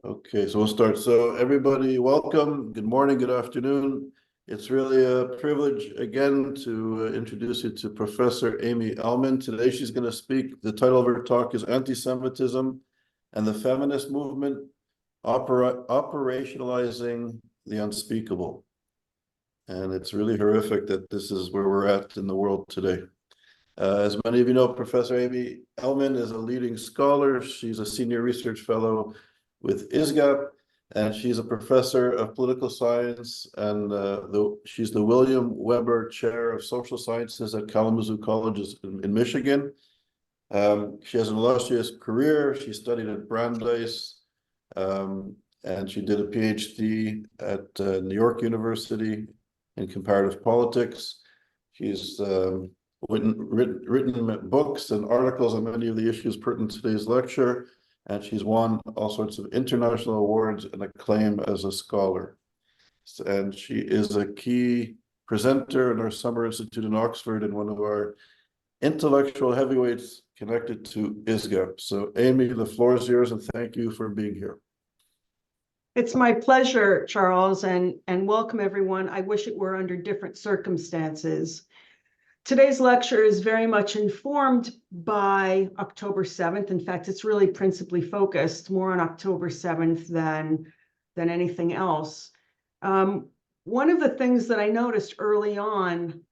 Okay, so we'll start. So everybody, welcome. Good morning, good afternoon. It's really a privilege again to introduce you to Professor Amy Elman. Today she's going to speak. The title of her talk is Antisemitism and the Feminist Movement, Operationalizing the Unspeakable. And it's really horrific that this is where we're at in the world today. As many of you know, Professor Amy Elman is a leading scholar. She's a senior research fellow with ISGAP, and she's a professor of political science, and she's the William Weber Chair of Social Sciences at Kalamazoo College in Michigan. She has an illustrious career. She studied at Brandeis, and she did a PhD at New York University in comparative politics. She's written books and articles on many of the issues pertinent to today's lecture, and she's won all sorts of international awards and acclaim as a scholar. And she is a key presenter in our Summer Institute in Oxford and one of our intellectual heavyweights connected to ISGAP. So Amy, the floor is yours, and thank you for being here. It's my pleasure, Charles, and welcome everyone. I wish it were under different circumstances. Today's lecture is very much informed by October 7th. In fact, it's really principally focused more on October 7th than anything else. One of the things that I noticed early on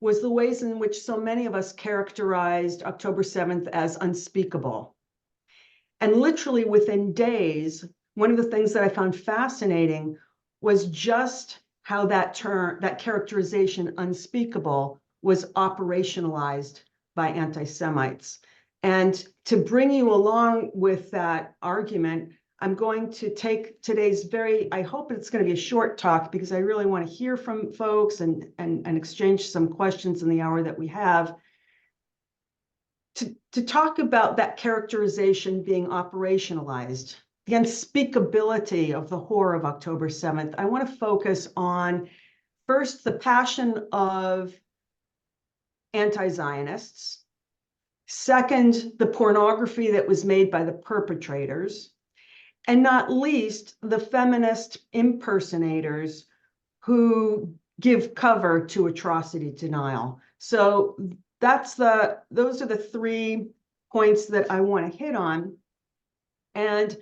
was the ways in which so many of us characterized October 7th as unspeakable. And literally within days, one of the things that I found fascinating was just how that term, that characterization, unspeakable, was operationalized by anti-Semites. And to bring you along with that argument, I'm going to take today's I hope it's going to be a short talk because I really want to hear from folks and exchange some questions in the hour that we have. To talk about that characterization being operationalized, the unspeakability of the horror of October 7th, I want to focus on first the passion of anti-Zionists, second, the pornography that was made by the perpetrators, and not least the feminist impersonators who give cover to atrocity denial. So those are the 3 points that I want to hit on. And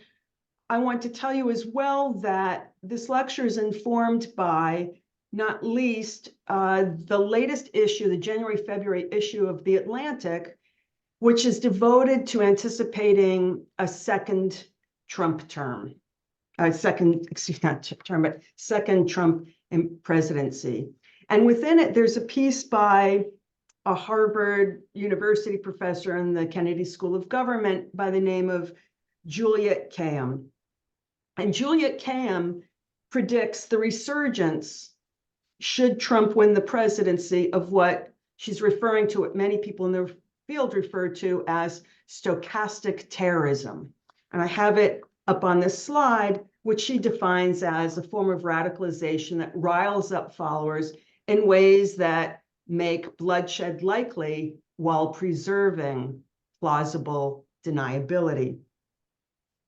I want to tell you as well that this lecture is informed by not least the latest issue, the January-February issue of The Atlantic, which is devoted to anticipating a second Trump term, second Trump presidency. And within it, there's a piece by a Harvard University professor in the Kennedy School of Government by the name of Juliet Kayyem. And Juliet Kayyem predicts the resurgence, should Trump win the presidency, of what she's referring to, what many people in the field refer to as stochastic terrorism. And I have it up on this slide, which she defines as a form of radicalization that riles up followers in ways that make bloodshed likely while preserving plausible deniability.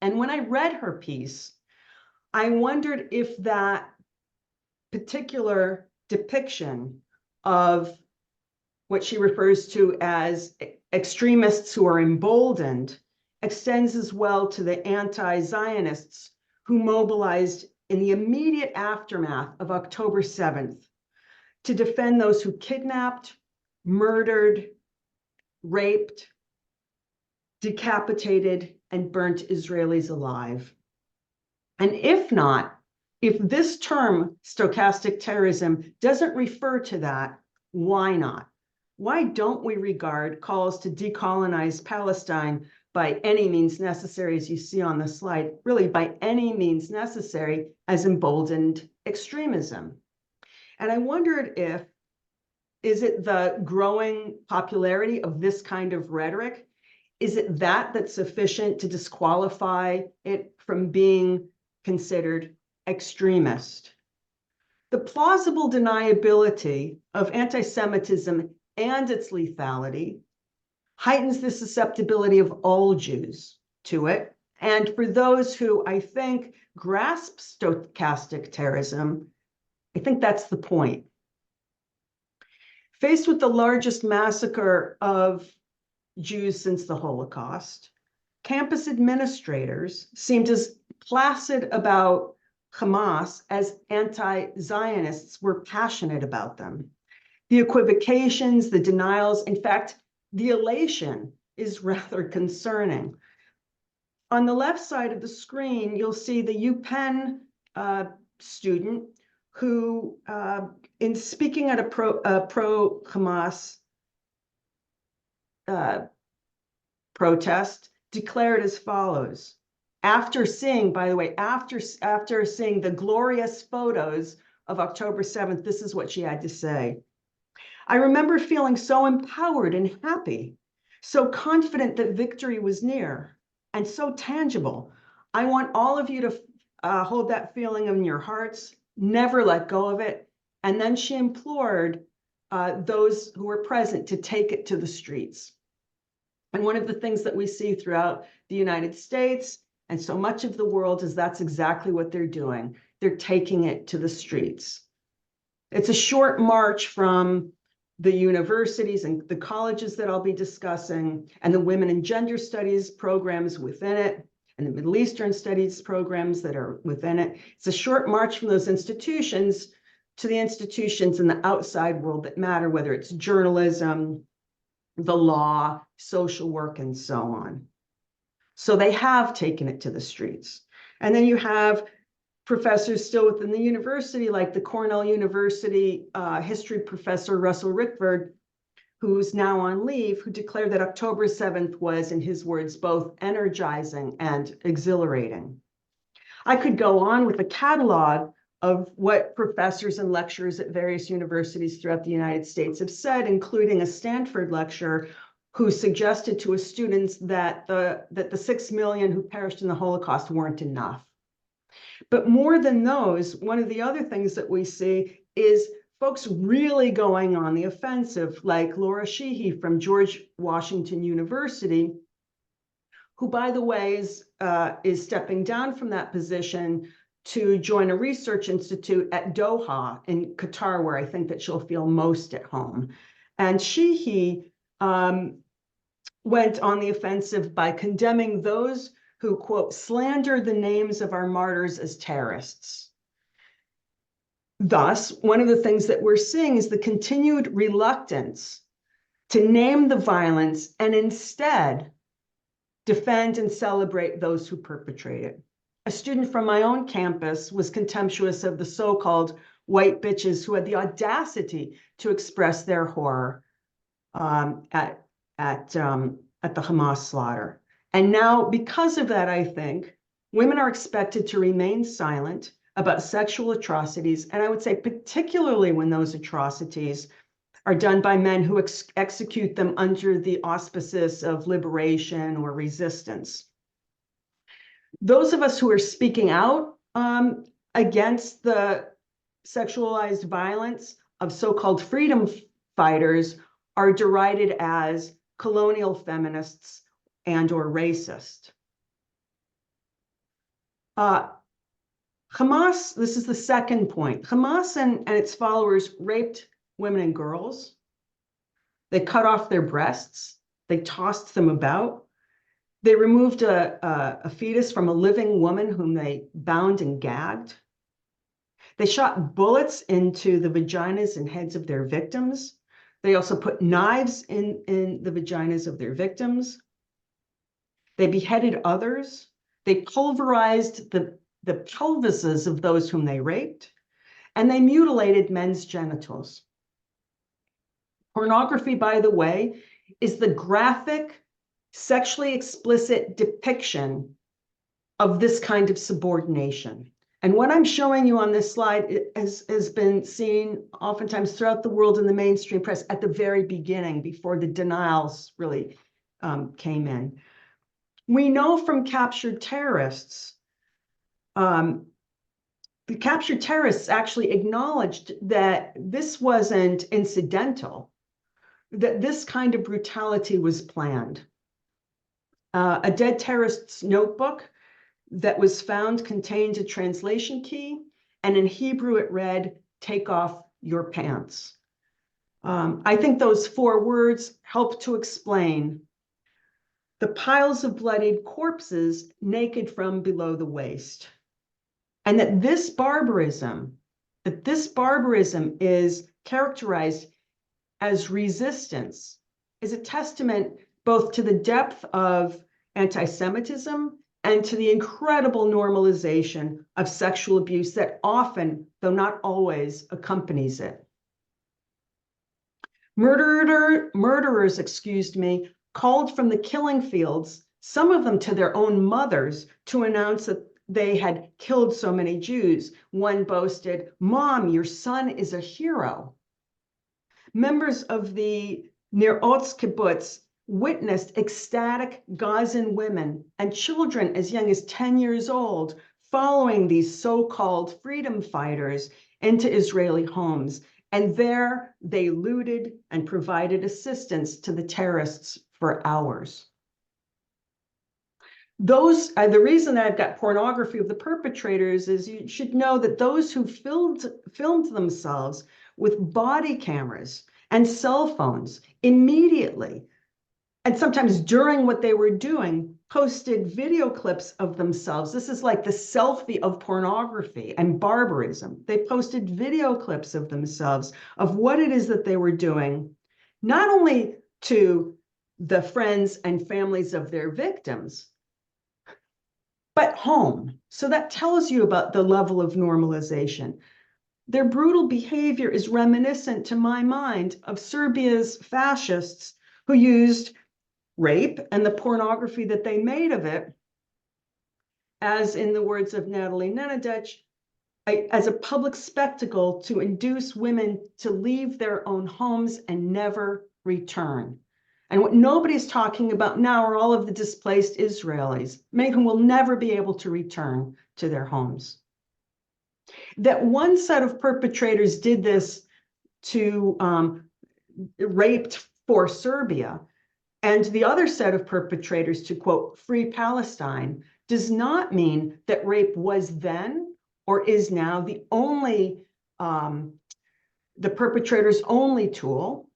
And when I read her piece, I wondered if that particular depiction of what she refers to as extremists who are emboldened extends as well to the anti-Zionists who mobilized in the immediate aftermath of October 7th to defend those who kidnapped, murdered, raped, decapitated, and burnt Israelis alive. And if this term, stochastic terrorism, doesn't refer to that, why not? Why don't we regard calls to decolonize Palestine by any means necessary, as you see on the slide, really by any means necessary, as emboldened extremism? And I wondered is it the growing popularity of this kind of rhetoric? Is it that's sufficient to disqualify it from being considered extremist? The plausible deniability of anti-Semitism and its lethality heightens the susceptibility of all Jews to it, And for those who I think grasp stochastic terrorism, I think that's the point. Faced with the largest massacre of Jews since the Holocaust, campus administrators seemed as placid about Hamas as anti-Zionists were passionate about them. The equivocations, the denials, in fact, the elation is rather concerning. On the left side of the screen, you'll see the UPenn student who, in speaking at a pro-Hamas protest, declared as follows. After seeing, by the way, after seeing the glorious photos of October 7th, this is what she had to say. I remember feeling so empowered and happy, so confident that victory was near, and so tangible. I want all of you to hold that feeling in your hearts, never let go of it. And then she implored those who were present to take it to the streets. And one of the things that we see throughout the United States and so much of the world is that's exactly what they're doing. They're taking it to the streets. It's a short march from the universities and the colleges that I'll be discussing, and the women and gender studies programs within it, and the Middle Eastern studies programs that are within it. It's a short march from those institutions to the institutions in the outside world that matter, whether it's journalism, the law, social work, and so on. So they have taken it to the streets. And then you have professors still within the university, like the Cornell University history professor, Russell Rickford, who's now on leave, who declared that October 7th was, in his words, both energizing and exhilarating. I could go on with a catalog of what professors and lecturers at various universities throughout the United States have said, including a Stanford lecturer who suggested to his students that the 6 million who perished in the Holocaust weren't enough. But more than those, one of the other things that we see is folks really going on the offensive, like Laura Sheehy from George Washington University, who, by the way, is stepping down from that position to join a research institute at Doha in Qatar, where I think that she'll feel most at home. And Sheehy went on the offensive by condemning those who, quote, slander the names of our martyrs as terrorists. Thus, one of the things that we're seeing is the continued reluctance to name the violence and instead defend and celebrate those who perpetrate it. A student from my own campus was contemptuous of the so-called white bitches who had the audacity to express their horror at the Hamas slaughter. And now, because of that, I think women are expected to remain silent about sexual atrocities, and I would say particularly when those atrocities are done by men who execute them under the auspices of liberation or resistance. Those of us who are speaking out against the sexualized violence of so-called freedom fighters are derided as colonial feminists and or racist. Hamas, this is the second point. Hamas and its followers raped women and girls. They cut off their breasts. They tossed them about. They removed a fetus from a living woman whom they bound and gagged. They shot bullets into the vaginas and heads of their victims. They also put knives in the vaginas of their victims. They beheaded others. They pulverized the pelvises of those whom they raped, and they mutilated men's genitals. Pornography, by the way, is the graphic, sexually explicit depiction of this kind of subordination. And what I'm showing you on this slide has been seen oftentimes throughout the world in the mainstream press at the very beginning, before the denials really came in. We know from captured terrorists, the captured terrorists actually acknowledged that this wasn't incidental, that this kind of brutality was planned. A dead terrorist's notebook that was found contained a translation key, and in Hebrew it read, "Take off your pants." I think those 4 words help to explain the piles of bloodied corpses naked from below the waist. And that this barbarism is characterized as resistance is a testament both to the depth of anti-Semitism and to the incredible normalization of sexual abuse that often, though not always, accompanies it. Murderers, called from the killing fields, some of them to their own mothers, to announce that they had killed so many Jews. One boasted, "Mom, your son is a hero." Members of the Nir Oz kibbutz witnessed ecstatic Gazan women and children as young as 10 years old following these so-called freedom fighters into Israeli homes. And there they looted and provided assistance to the terrorists for hours. The reason that I've got pornography of the perpetrators is you should know that those who filmed themselves with body cameras and cell phones immediately, and sometimes during what they were doing, posted video clips of themselves. This is like the selfie of pornography and barbarism. They posted video clips of themselves, of what it is that they were doing, not only to the friends and families of their victims, but home. So that tells you about the level of normalization. Their brutal behavior is reminiscent, to my mind, of Serbia's fascists who used rape and the pornography that they made of it, as in the words of Natalie Nenadic, as a public spectacle to induce women to leave their own homes and never return. And what nobody's talking about now are all of the displaced Israelis, many of whom will never be able to return to their homes. That one set of perpetrators did this to raped for Serbia, and the other set of perpetrators to, quote, free Palestine, does not mean that rape was then or is now the perpetrator's only tool,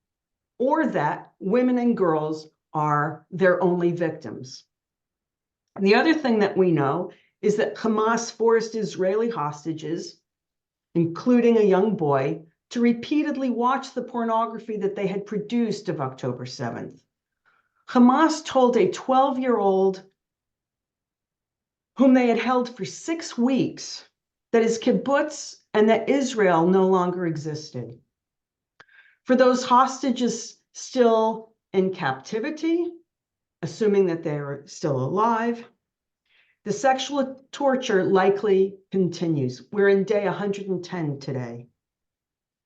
or that women and girls are their only victims. And the other thing that we know is that Hamas forced Israeli hostages, including a young boy, to repeatedly watch the pornography that they had produced of October 7th. Hamas told a 12-year-old whom they had held for 6 weeks that his kibbutz and that Israel no longer existed. For those hostages still in captivity, assuming that they are still alive, the sexual torture likely continues. We're in day 110 today.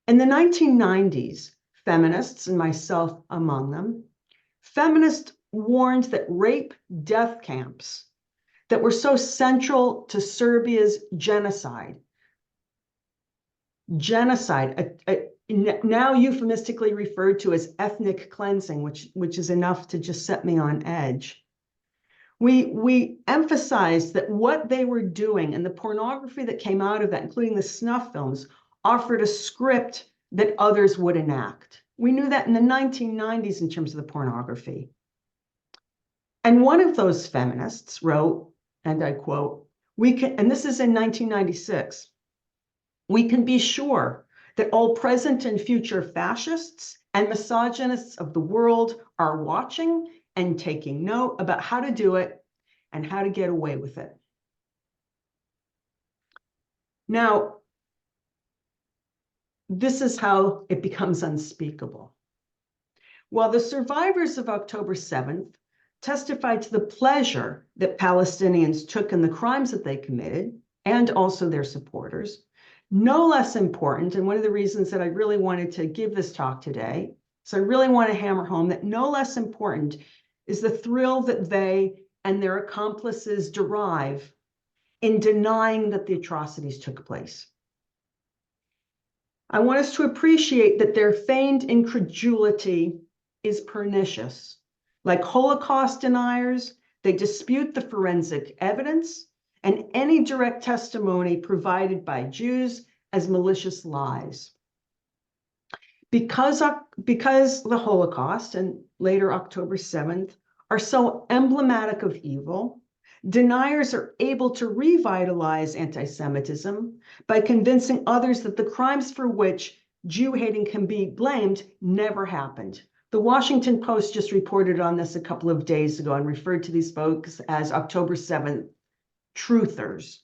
In the 1990s, feminists, and myself among them, feminists warned that rape death camps that were so central to Serbia's genocide, now euphemistically referred to as ethnic cleansing, which is enough to just set me on edge. We emphasized that what they were doing and the pornography that came out of that, including the snuff films, offered a script that others would enact. We knew that in the 1990s in terms of the pornography. And one of those feminists wrote, and I quote, and this is in 1996, "We can be sure that all present and future fascists and misogynists of the world are watching and taking note about how to do it and how to get away with it." Now, this is how it becomes unspeakable. While the survivors of October 7th testified to the pleasure that Palestinians took in the crimes that they committed, and also their supporters, no less important, and one of the reasons that I really wanted to give this talk today, so I really want to hammer home that no less important is the thrill that they and their accomplices derive in denying that the atrocities took place. I want us to appreciate that their feigned incredulity is pernicious. Like Holocaust deniers, They dispute the forensic evidence and any direct testimony provided by Jews as malicious lies. Because the Holocaust and later October 7th are so emblematic of evil, deniers are able to revitalize anti-Semitism by convincing others that the crimes for which Jew hating can be blamed never happened. The Washington Post just reported on this a couple of days ago and referred to these folks as October 7th truthers.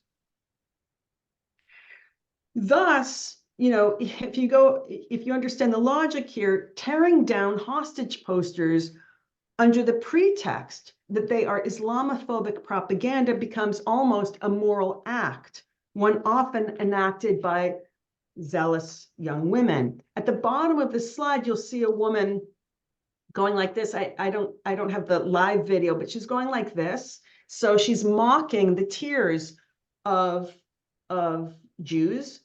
Thus, if you understand the logic here, tearing down hostage posters under the pretext that they are Islamophobic propaganda becomes almost a moral act, one often enacted by zealous young women. At the bottom of the slide, you'll see a woman going like this. I don't have the live video, but she's going like this. So she's mocking the tears of Jews.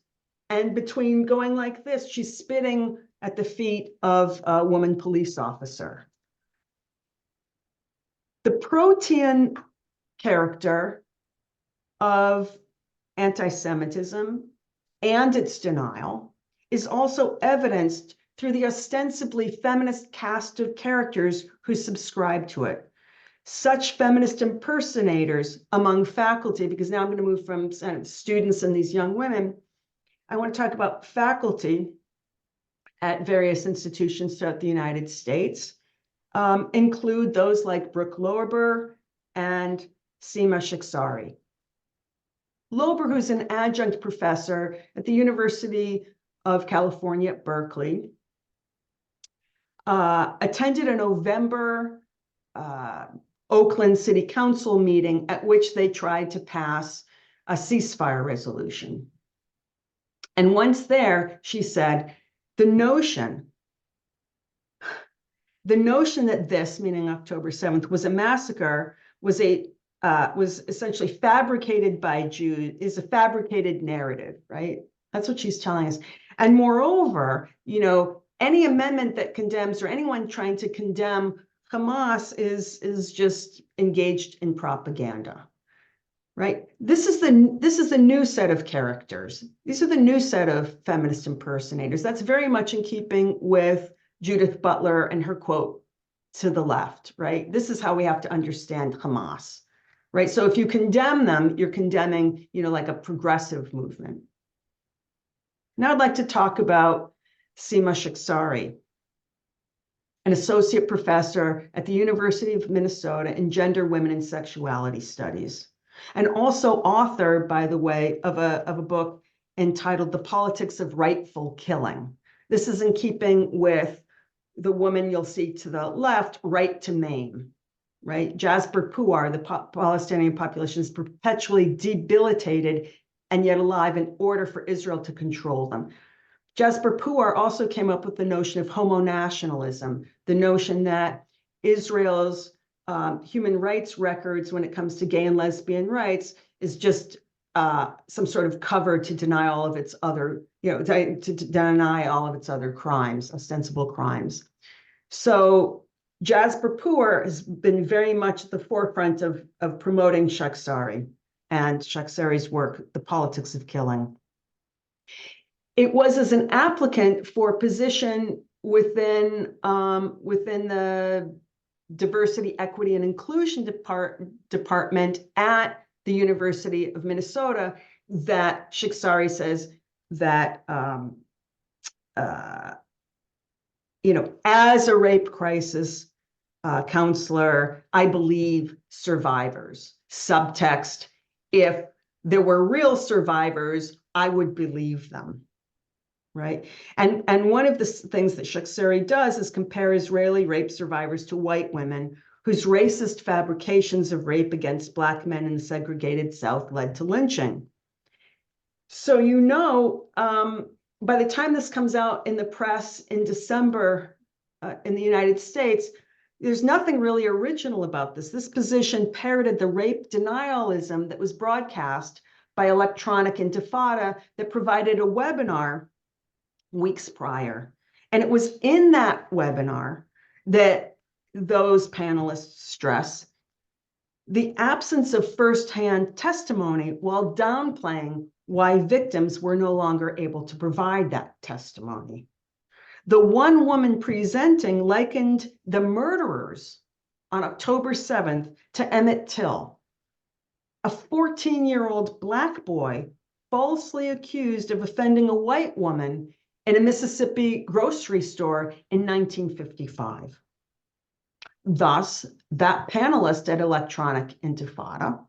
And between going like this, she's spitting at the feet of a woman police officer. The protean character of anti-Semitism and its denial is also evidenced through the ostensibly feminist cast of characters who subscribe to it. Such feminist impersonators among faculty, because now I'm going to move from students and these young women, I want to talk about faculty at various institutions throughout the United States, include those like Brooke Loeber and Seema Shiksari. Loeber, who's an adjunct professor at the University of California at Berkeley, attended a November Oakland City Council meeting at which they tried to pass a ceasefire resolution. And once there, she said, the notion that this, meaning October 7th, was a massacre was essentially fabricated by Jews, is a fabricated narrative, right? That's what she's telling us. And moreover, any amendment that condemns or anyone trying to condemn Hamas is just engaged in propaganda, right? This is the new set of characters. These are the new set of feminist impersonators. That's very much in keeping with Judith Butler and her quote to the left, right? This is how we have to understand Hamas, right? So if you condemn them, you're condemning, like a progressive movement. Now I'd like to talk about Seema Shiksari, an associate professor at the University of Minnesota in Gender, Women, and Sexuality Studies, and also author, by the way, of a book entitled The Politics of Rightful Killing. This is in keeping with the woman you'll see to the left, Right to Maim, right? Jasper Puar, the Palestinian population is perpetually debilitated and yet alive in order for Israel to control them. Jasper Puar also came up with the notion of homo-nationalism, the notion that Israel's human rights records when it comes to gay and lesbian rights is just some sort of cover to deny all of its other, to deny all of its other crimes, ostensible crimes. So Jasper Puar has been very much at the forefront of promoting Shiksari and Shiksari's work, The Politics of Killing. It was as an applicant for a position within the Diversity, Equity, and Inclusion department at the University of Minnesota that Shiksari says that, as a rape crisis counselor, I believe survivors. Subtext, if there were real survivors, I would believe them. Right. And one of the things that Shiksari does is compare Israeli rape survivors to white women whose racist fabrications of rape against Black men in the segregated South led to lynching. So, by the time this comes out in the press in December in the United States, there's nothing really original about this. This position parroted the rape denialism that was broadcast by Electronic Intifada that provided a webinar weeks prior. And it was in that webinar that those panelists stress the absence of firsthand testimony while downplaying why victims were no longer able to provide that testimony. The one woman presenting likened the murderers on October 7th to Emmett Till, a 14-year-old Black boy falsely accused of offending a white woman in a Mississippi grocery store in 1955. Thus, that panelist at Electronic Intifada,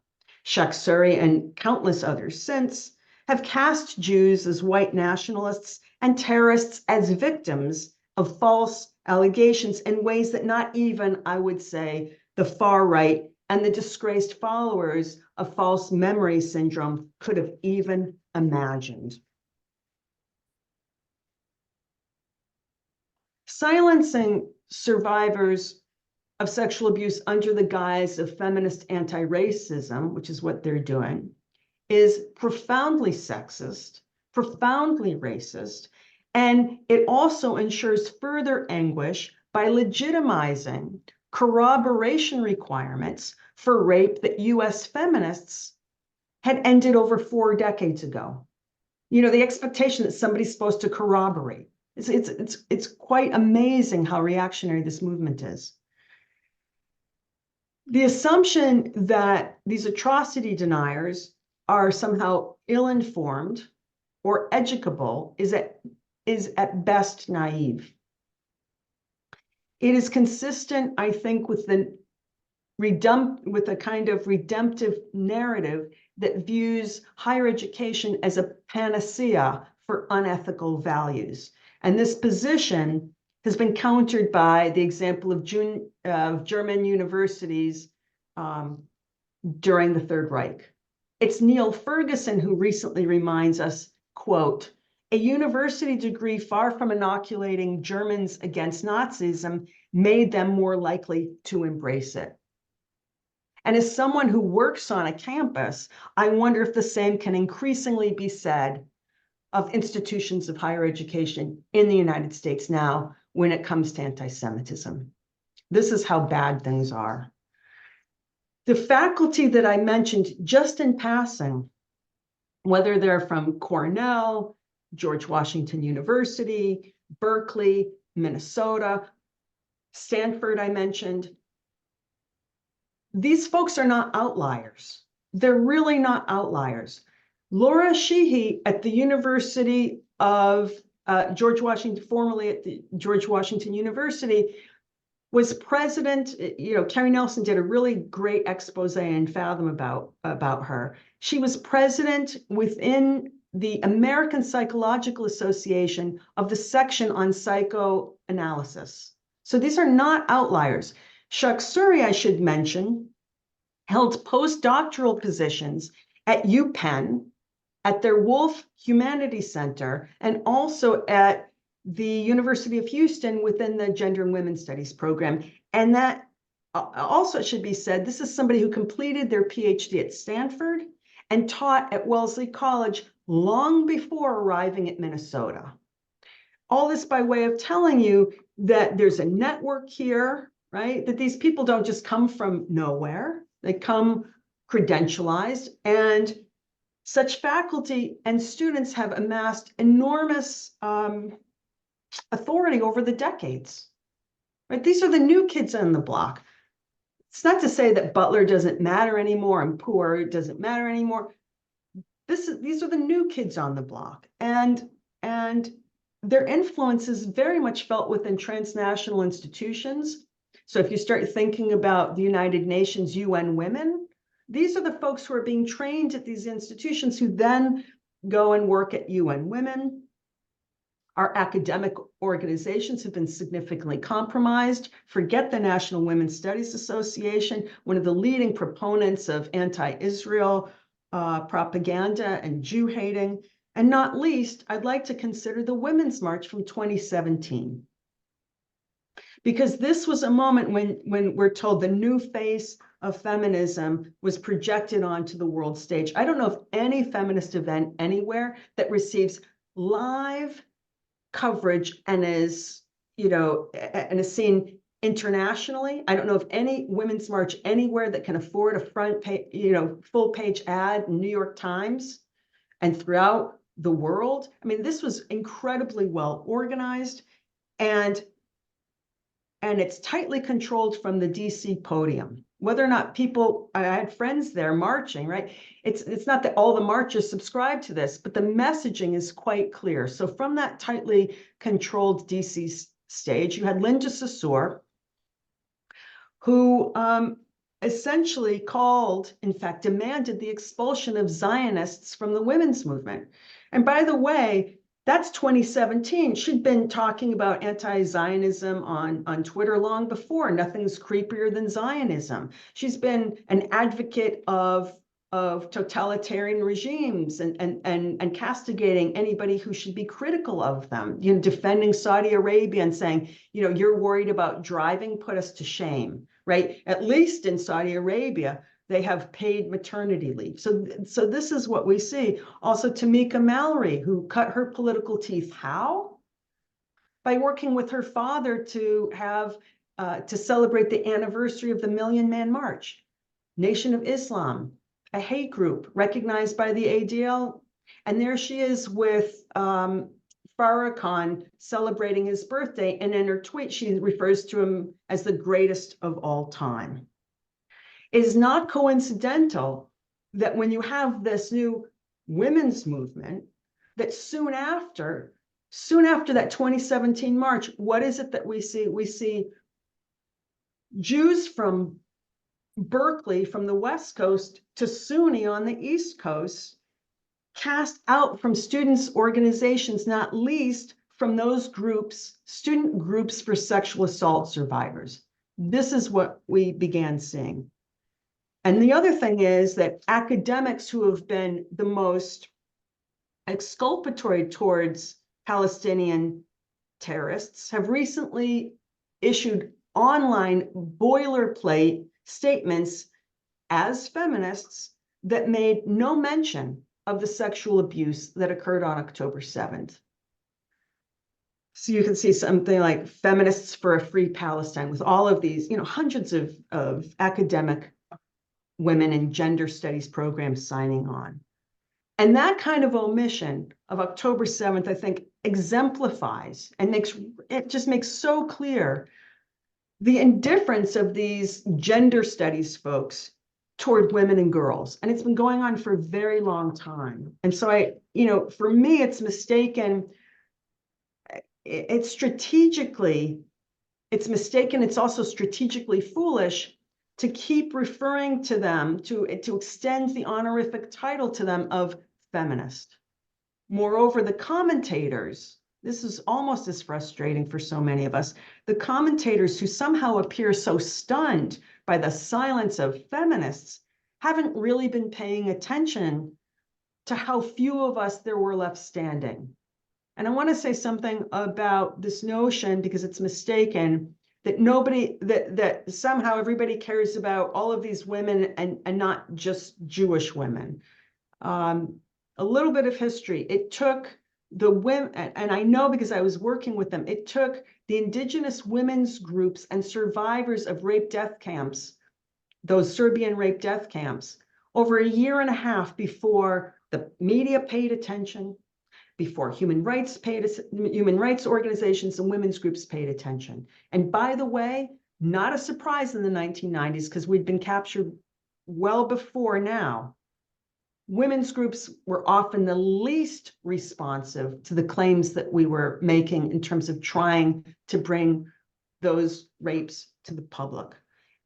Shak-Suri and countless others since, have cast Jews as white nationalists and terrorists as victims of false allegations in ways that not even, I would say, the far right and the disgraced followers of false memory syndrome could have even imagined. Silencing survivors of sexual abuse under the guise of feminist anti-racism, which is what they're doing, is profoundly sexist, profoundly racist, and it also ensures further anguish by legitimizing corroboration requirements for rape that US feminists had ended over 4 decades ago. You know, the expectation that somebody's supposed to corroborate. It's quite amazing how reactionary this movement is. The assumption that these atrocity deniers are somehow ill-informed or educable is at best naive. It is consistent, I think, with a kind of redemptive narrative that views higher education as a panacea for unethical values. And this position has been countered by the example of German universities during the Third Reich. It's Neil Ferguson who recently reminds us, quote, "A university degree far from inoculating Germans against Nazism made them more likely to embrace it." And as someone who works on a campus, I wonder if the same can increasingly be said of institutions of higher education in the United States now when it comes to anti-Semitism. This is how bad things are. The faculty that I mentioned just in passing, whether they're from Cornell, George Washington University, Berkeley, Minnesota, Stanford, I mentioned, these folks are not outliers. They're really not outliers. Laura Sheehy at the University of George Washington, formerly at the George Washington University, was president. You know, Terry Nelson did a really great expose in Fathom about her. She was president within the American Psychological Association of the section on psychoanalysis. So these are not outliers. Shak-Suri, I should mention, held postdoctoral positions at UPenn, at their Wolf Humanities Center, and also at the University of Houston within the Gender and Women's Studies program. And that also should be said, this is somebody who completed their PhD at Stanford and taught at Wellesley College long before arriving at Minnesota. All this by way of telling you that there's a network here, right? That these people don't just come from nowhere. They come credentialized, and such faculty and students have amassed enormous authority over the decades, right? These are the new kids on the block. It's not to say that Butler doesn't matter anymore and Poor doesn't matter anymore. These are the new kids on the block, and their influence is very much felt within transnational institutions. So if you start thinking about the United Nations UN Women, these are the folks who are being trained at these institutions who then go and work at UN Women. Our academic organizations have been significantly compromised. Forget the National Women's Studies Association, one of the leading proponents of anti-Israel propaganda and Jew hating. And not least, I'd like to consider the Women's March from 2017. Because this was a moment when we're told the new face of feminism was projected onto the world stage. I don't know of any feminist event anywhere that receives live coverage and is, you know, and is seen internationally. I don't know of any women's march anywhere that can afford a front page, full page ad in New York Times and throughout the world. I mean, this was incredibly well organized, and it's tightly controlled from the DC podium. Whether or not people, I had friends there marching, right? It's not that all the marchers subscribe to this, but the messaging is quite clear. So from that tightly controlled DC stage, you had Linda Saussure, who essentially called, in fact, demanded the expulsion of Zionists from the women's movement. And by the way, that's 2017. She'd been talking about anti-Zionism on Twitter long before. Nothing's creepier than Zionism. She's been an advocate of totalitarian regimes and castigating anybody who should be critical of them, defending Saudi Arabia and saying, you're worried about driving, put us to shame, right? At least in Saudi Arabia, they have paid maternity leave. So this is what we see. Also, Tamika Mallory, who cut her political teeth. How? By working with her father to have to celebrate the anniversary of the Million Man March. Nation of Islam, a hate group recognized by the ADL. And there she is with Farrakhan celebrating his birthday. And in her tweet, she refers to him as the greatest of all time. It is not coincidental that when you have this new women's movement, that soon after that 2017 march, what is it that we see? We see Jews from Berkeley, from the West Coast, to SUNY on the East Coast, cast out from students' organizations, not least from those groups, student groups for sexual assault survivors. This is what we began seeing. And the other thing is that academics who have been the most exculpatory towards Palestinian terrorists have recently issued online boilerplate statements as feminists that made no mention of the sexual abuse that occurred on October 7th. So you can see something like Feminists for a Free Palestine with all of these, hundreds of academic women in gender studies programs signing on. And that kind of omission of October 7th, I think, exemplifies and just makes so clear the indifference of these gender studies folks toward women and girls. And it's been going on for a very long time. And so for me, it's mistaken. It's mistaken. It's also strategically foolish to keep referring to them, to extend the honorific title to them of feminist. Moreover, the commentators, this is almost as frustrating for so many of us, the commentators who somehow appear so stunned by the silence of feminists haven't really been paying attention to how few of us there were left standing. And I want to say something about this notion, because it's mistaken, that somehow everybody cares about all of these women and not just Jewish women. A little bit of history. It took the women, and I know because I was working with them, it took the indigenous women's groups and survivors of rape death camps, those Serbian rape death camps, over a year and a half before the media paid attention, before human rights organizations and women's groups paid attention. And by the way, not a surprise in the 1990s, because we'd been captured well before now. Women's groups were often the least responsive to the claims that we were making in terms of trying to bring those rapes to the public.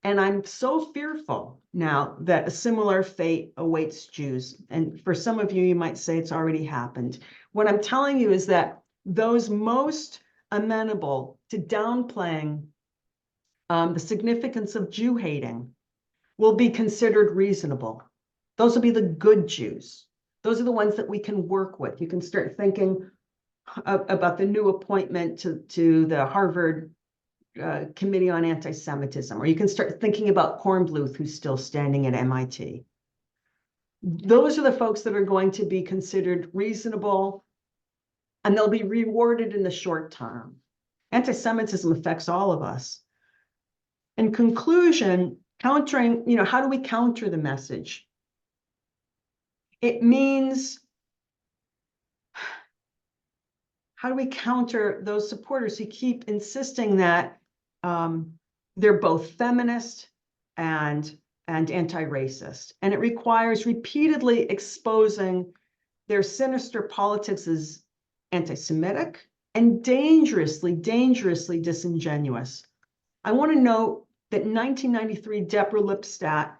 And I'm so fearful now that a similar fate awaits Jews. And for some of you, you might say it's already happened. What I'm telling you is that those most amenable to downplaying the significance of Jew hating will be considered reasonable. Those will be the good Jews. Those are the ones that we can work with. You can start thinking about the new appointment to the Harvard Committee on Antisemitism, or you can start thinking about Kornbluth, who's still standing at MIT. Those are the folks that are going to be considered reasonable, and they'll be rewarded in the short term. Antisemitism affects all of us. In conclusion, countering, how do we counter the message? It means, how do we counter those supporters who keep insisting that they're both feminist and anti-racist? And it requires repeatedly exposing their sinister politics as anti-Semitic and dangerously, dangerously disingenuous. I want to note that in 1993, Deborah Lipstadt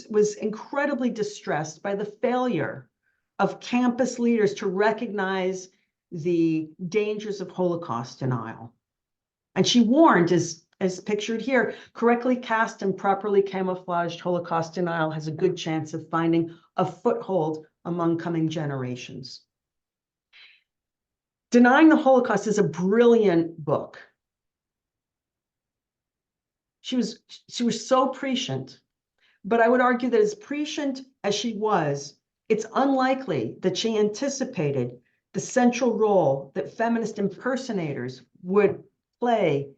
was incredibly distressed by the failure of campus leaders to recognize the dangers of Holocaust denial. And she warned, as pictured here, correctly cast and properly camouflaged Holocaust denial has a good chance of finding a foothold among coming generations. Denying the Holocaust is a brilliant book. She was so prescient, but I would argue that as prescient as she was, it's unlikely that she anticipated the central role that feminist impersonators would play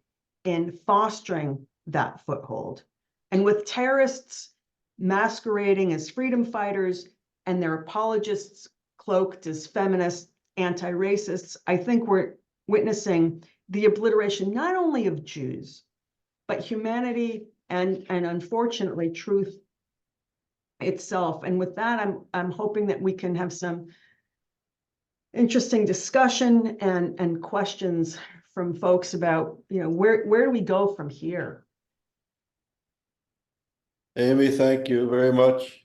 in fostering that foothold. And with terrorists masquerading as freedom fighters and their apologists cloaked as feminists, anti-racists, I think we're witnessing the obliteration not only of Jews, but humanity and unfortunately truth itself. And with that, I'm hoping that we can have some interesting discussion and questions from folks about, where do we go from here? Amy, thank you very much.